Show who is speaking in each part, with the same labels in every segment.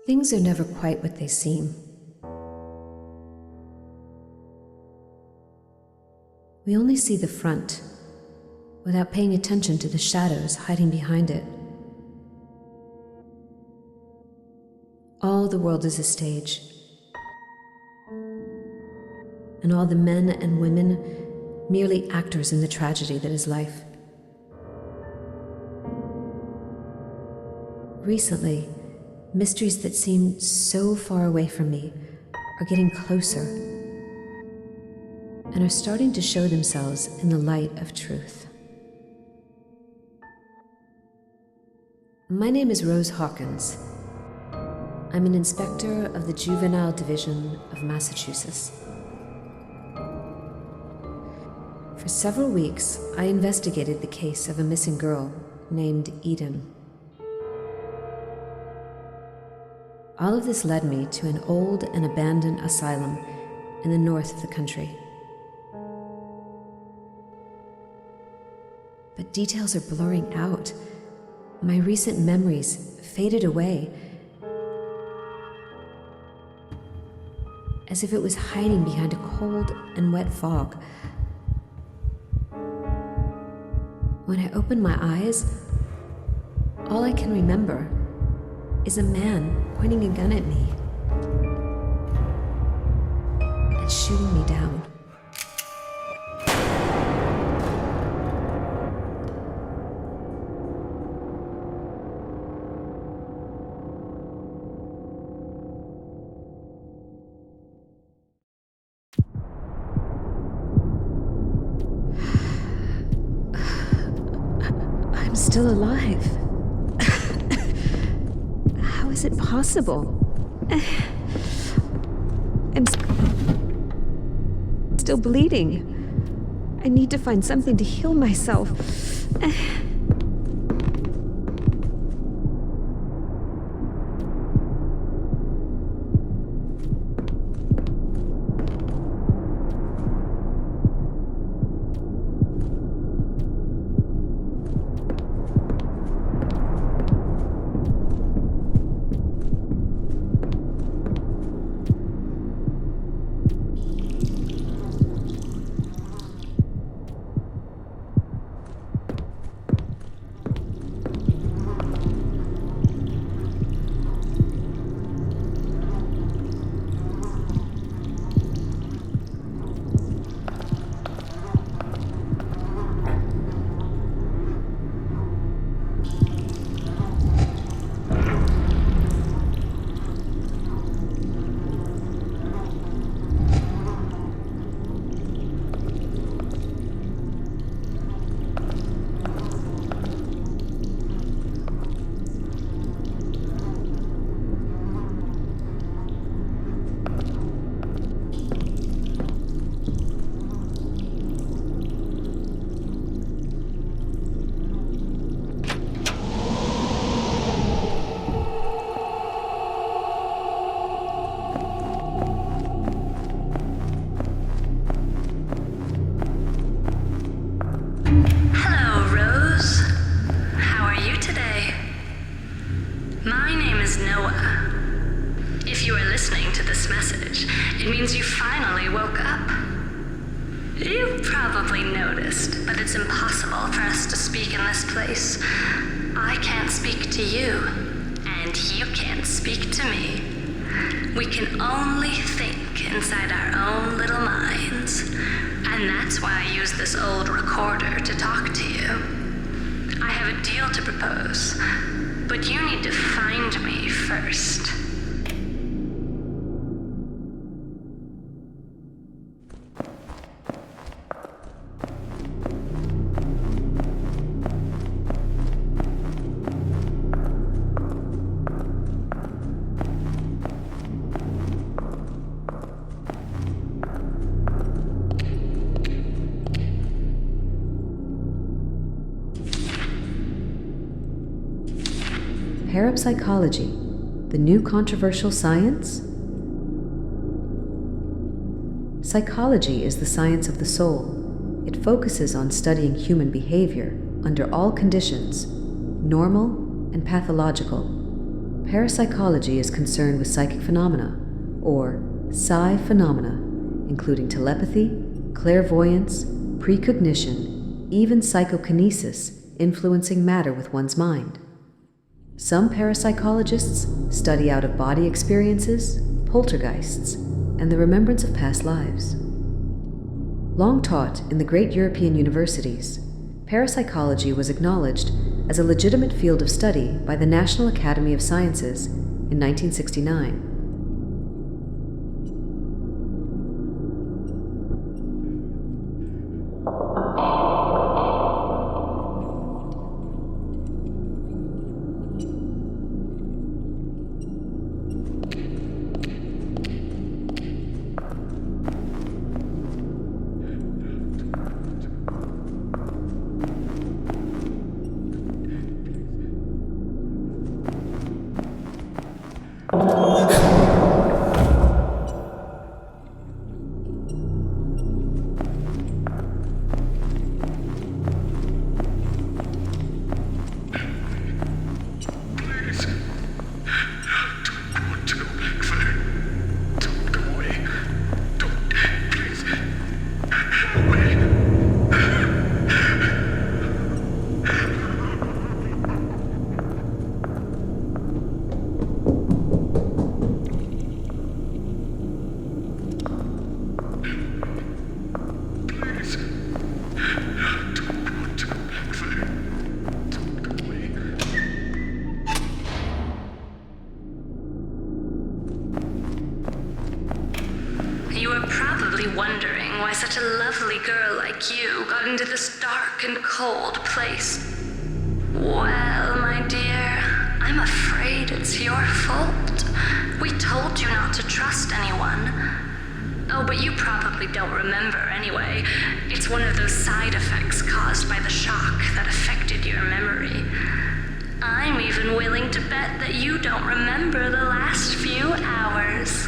Speaker 1: Things are never quite what they seem. We only see the front, without paying attention to the shadows hiding behind it. All the world is a stage, and all the men and women merely actors in the tragedy that is life. Recently, mysteries that seemed so far away from me are getting closer and are starting to show themselves in the light of truth. My name is Rose Hawkins. I'm an inspector of the Juvenile Division of Massachusetts. For several weeks, I investigated the case of a missing girl named Eden. All of this led me to an old and abandoned asylum in the north of the country. But details are blurring out. My recent memories faded away, as if it was hiding behind a cold and wet fog. When I open my eyes, all I can remember is a man pointing a gun at me and shooting me down. I'm still alive. How is it possible? I'm still bleeding. I need to find something to heal myself.
Speaker 2: It means you finally woke up. You've probably noticed, but it's impossible for us to speak in this place. I can't speak to you, and you can't speak to me. We can only think inside our own little minds, and that's why I use this old recorder to talk to you. I have a deal to propose, but you need to find me first.
Speaker 1: Parapsychology, the new controversial science? Psychology is the science of the soul. It focuses on studying human behavior under all conditions, normal and pathological. Parapsychology is concerned with psychic phenomena, or psi phenomena, including telepathy, clairvoyance, precognition, even psychokinesis, influencing matter with one's mind. Some parapsychologists study out-of-body experiences, poltergeists, and the remembrance of past lives. Long taught in the great European universities, parapsychology was acknowledged as a legitimate field of study by the National Academy of Sciences in 1969.
Speaker 2: You are probably wondering why such a lovely girl like you got into this dark and cold place. Well, my dear, I'm afraid it's your fault. We told you not to trust anyone. Oh, but you probably don't remember anyway. It's one of those side effects caused by the shock that affected your memory. I'm even willing to bet that you don't remember the last few hours.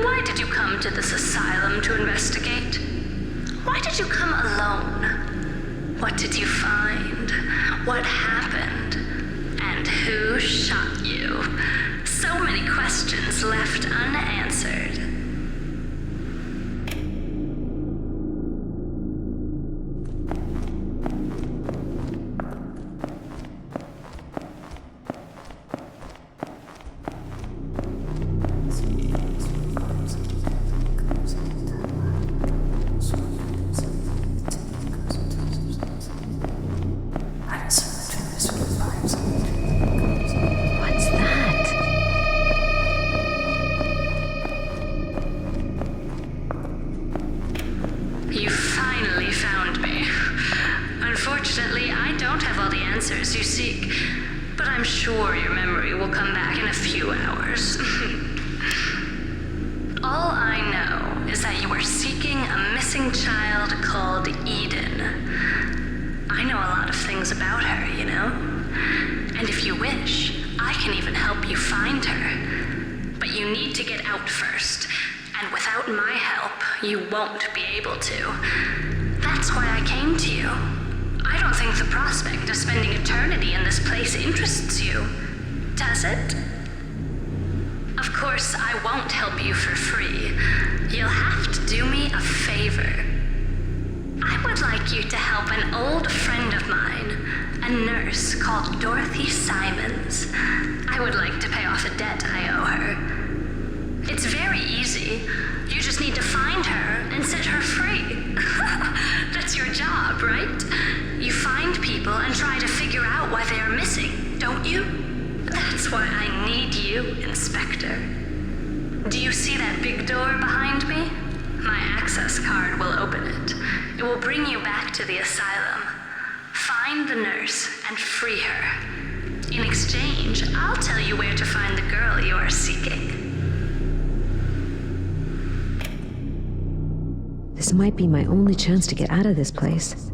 Speaker 2: Why did you come to this asylum to investigate? Why did you come alone? What did you find? What happened? And who shot you? So many questions left unanswered.
Speaker 1: What's that?
Speaker 2: You finally found me. Unfortunately, I don't have all the answers you seek, but I'm sure your memory will come back in a few hours. All I know is that you are seeking a missing child called Eden. I know a lot of things about her, you know? And if you wish, I can even help you find her. But you need to get out first, and without my help, you won't be able to. That's why I came to you. I don't think the prospect of spending eternity in this place interests you, does it? Of course, I won't help you for free. You'll have to do me a favor. I would like you to help an old friend of mine, a nurse called Dorothy Simons. I would like to pay off a debt I owe her. It's very easy. You just need to find her and set her free. That's your job, right? You find people and try to figure out why they are missing, don't you? That's why I need you, Inspector. Do you see that big door behind me? My access card will open it. It will bring you back to the asylum. Find the nurse and free her. In exchange, I'll tell you where to find the girl you are seeking.
Speaker 1: This might be my only chance to get out of this place.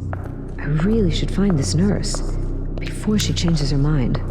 Speaker 1: I really should find this nurse before she changes her mind.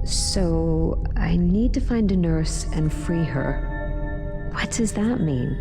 Speaker 1: So, I need to find a nurse and free her. What does that mean?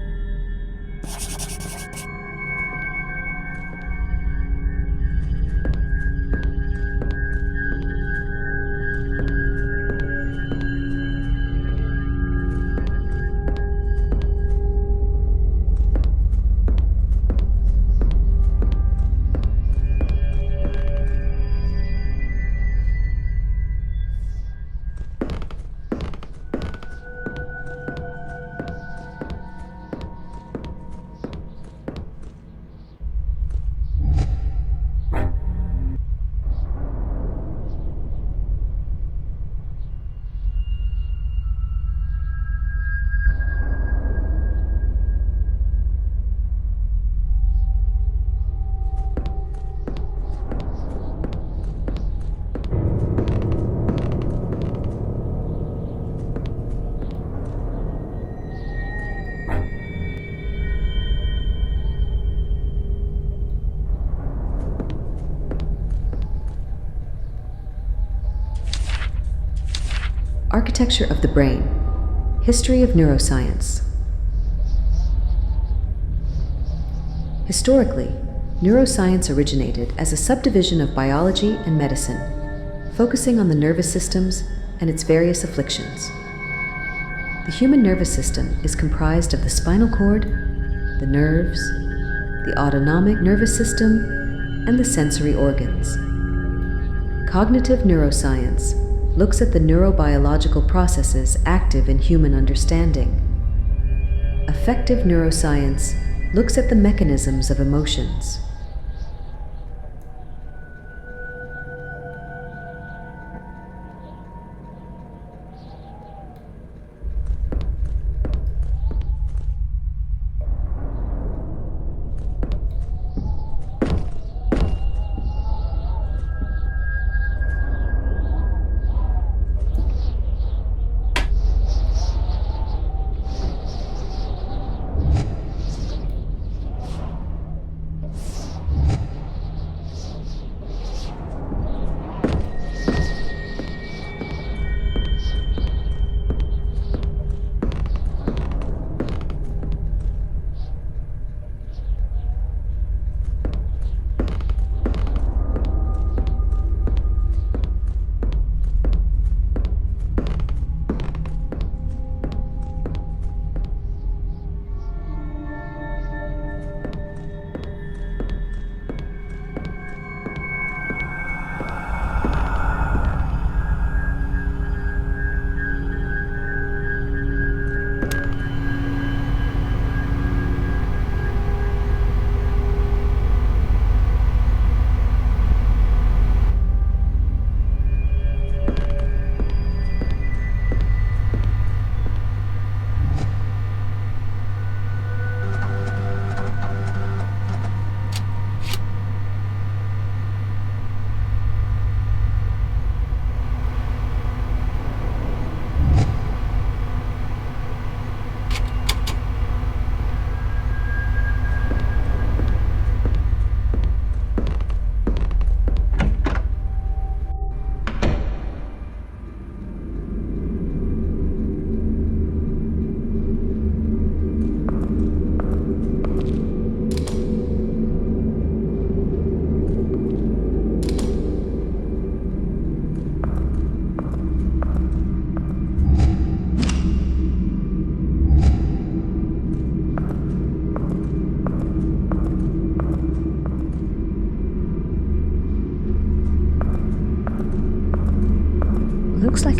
Speaker 1: Architecture of the Brain. History of Neuroscience. Historically, neuroscience originated as a subdivision of biology and medicine, focusing on the nervous systems and its various afflictions. The human nervous system is comprised of the spinal cord, the nerves, the autonomic nervous system, and the sensory organs. Cognitive neuroscience looks at the neurobiological processes active in human understanding. Affective neuroscience looks at the mechanisms of emotions.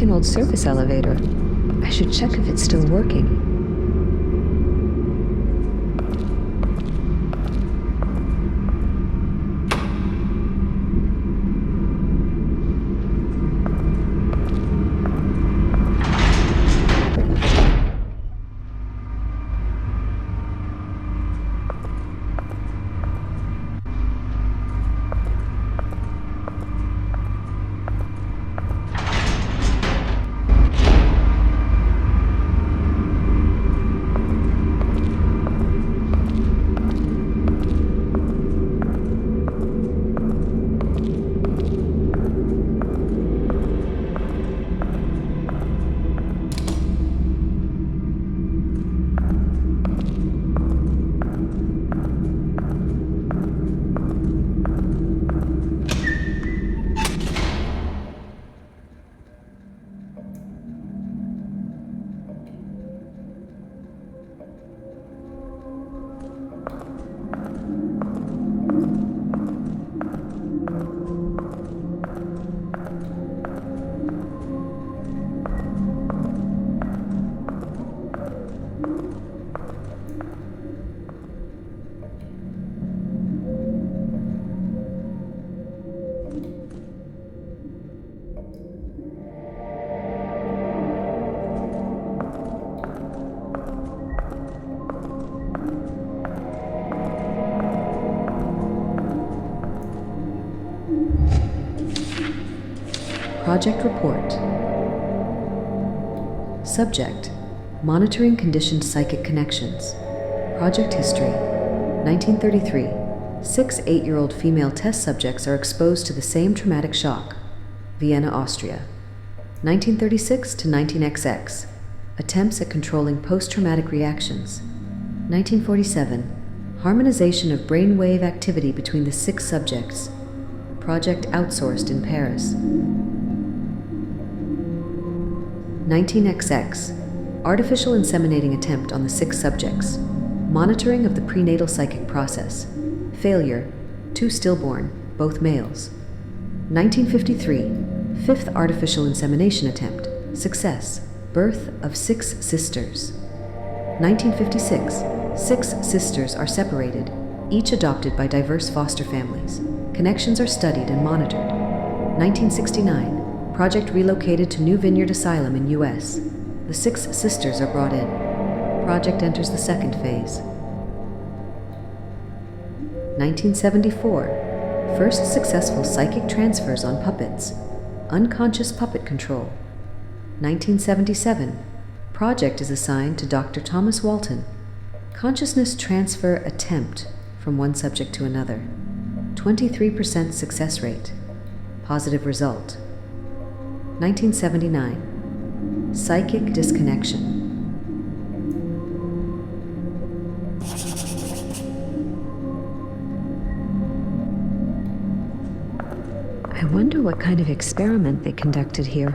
Speaker 1: like an old surface elevator. I should check if it's still working. Project Report. Subject: Monitoring Conditioned Psychic Connections. Project History: 1933. 6 8-year-old female test subjects are exposed to the same traumatic shock. Vienna, Austria. 1936 to 19XX. Attempts at controlling post-traumatic reactions. 1947. Harmonization of brainwave activity between the 6 subjects. Project outsourced in Paris. 19XX. Artificial inseminating attempt on the 6 subjects. Monitoring of the prenatal psychic process. Failure. 2 stillborn, both males. 1953. 5th artificial insemination attempt. Success. Birth of 6 sisters. 1956. 6 sisters are separated, each adopted by diverse foster families. Connections are studied and monitored. 1969. Project relocated to New Vineyard Asylum in U.S. The 6 sisters are brought in. Project enters the 2nd phase. 1974. First successful psychic transfers on puppets. Unconscious puppet control. 1977. Project is assigned to Dr. Thomas Walton. Consciousness transfer attempt from one subject to another. 23% success rate. Positive result. 1979. Psychic disconnection. I wonder what kind of experiment they conducted here.